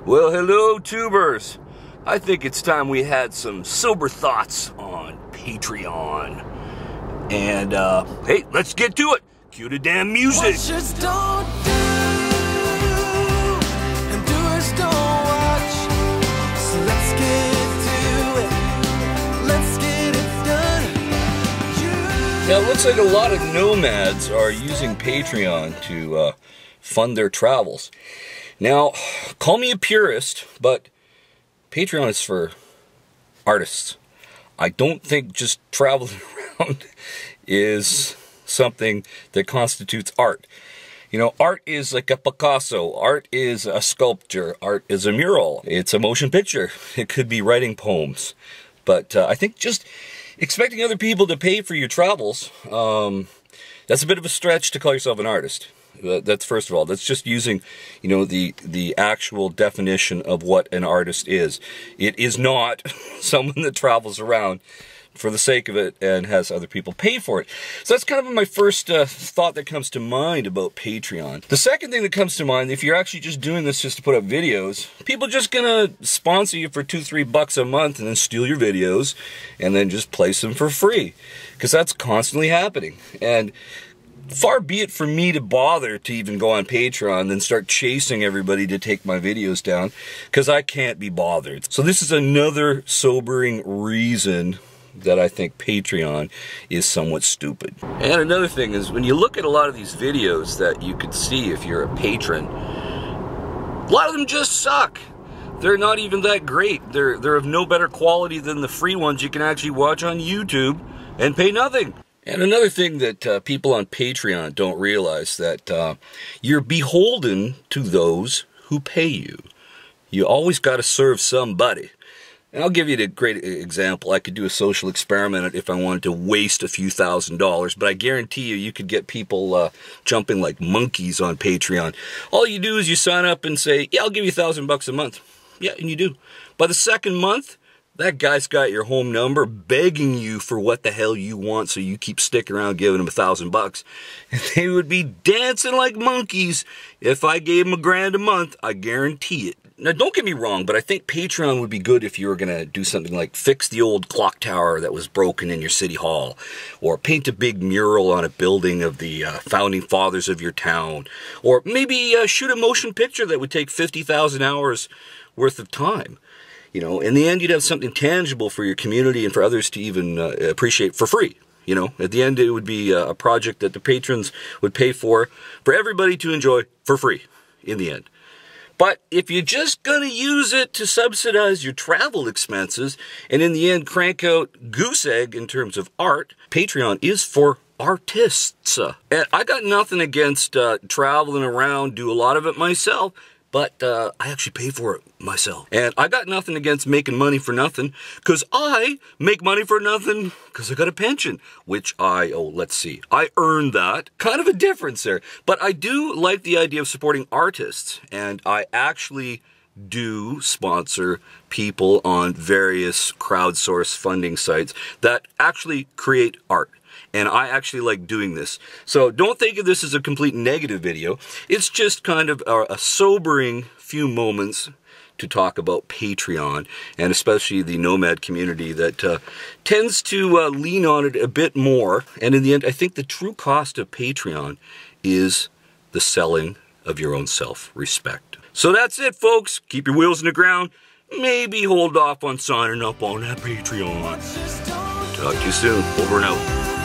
Well, hello, tubers. I think it's time we had some sober thoughts on Patreon. And, hey, let's get to it. Cue the damn music. Watch us don't do, and doers don't watch. So let's get to it. Let's get it done. Now, it looks like a lot of nomads are using Patreon to fund their travels. Now, call me a purist, but Patreon is for artists. I don't think just traveling around is something that constitutes art. You know, art is like a Picasso. Art is a sculpture. Art is a mural. It's a motion picture. It could be writing poems. But I think just expecting other people to pay for your travels, that's a bit of a stretch to call yourself an artist. That's first of all. That's just using, you know, the actual definition of what an artist is. It is not someone that travels around for the sake of it and has other people pay for it. So that's kind of my first thought that comes to mind about Patreon. The second thing that comes to mind, if you're actually just doing this just to put up videos, people are just gonna sponsor you for $2-3 a month and then steal your videos and then just place them for free, because that's constantly happening. And far be it for me to bother to even go on Patreon and start chasing everybody to take my videos down, because I can't be bothered. So this is another sobering reason that I think Patreon is somewhat stupid. And another thing is, when you look at a lot of these videos that you could see if you're a patron, a lot of them just suck. They're not even that great. They're of no better quality than the free ones you can actually watch on YouTube and pay nothing. And another thing that people on Patreon don't realize, that you're beholden to those who pay you. You always got to serve somebody. And I'll give you a great example. I could do a social experiment if I wanted to waste a few $1,000s, but I guarantee you could get people jumping like monkeys on Patreon. All you do is you sign up and say, yeah, I'll give you $1,000 a month. Yeah, and you do. By the second month, that guy's got your home number, begging you for what the hell you want, so you keep sticking around giving him $1,000. And they would be dancing like monkeys if I gave him $1,000 a month. I guarantee it. Now, don't get me wrong, but I think Patreon would be good if you were going to do something like fix the old clock tower that was broken in your city hall, or paint a big mural on a building of the founding fathers of your town, or maybe shoot a motion picture that would take 50,000 hours worth of time. You know, in the end, you'd have something tangible for your community and for others to even appreciate for free. You know, at the end, it would be a project that the patrons would pay for everybody to enjoy for free in the end. But if you're just going to use it to subsidize your travel expenses and in the end crank out goose egg in terms of art, Patreon is for artists. And I got nothing against traveling around, do a lot of it myself, but I actually pay for it myself. And I got nothing against making money for nothing, because I make money for nothing because I got a pension, which I earned that. Kind of a difference there. But I do like the idea of supporting artists, and I actually do sponsor people on various crowdsource funding sites that actually create art. And I actually like doing this. So don't think of this as a complete negative video. It's just kind of a sobering few moments to talk about Patreon, and especially the nomad community that tends to lean on it a bit more. And in the end, I think the true cost of Patreon is the selling of your own self-respect. So that's it, folks. Keep your wheels in the ground. Maybe hold off on signing up on that Patreon. Talk to you soon. Over and out.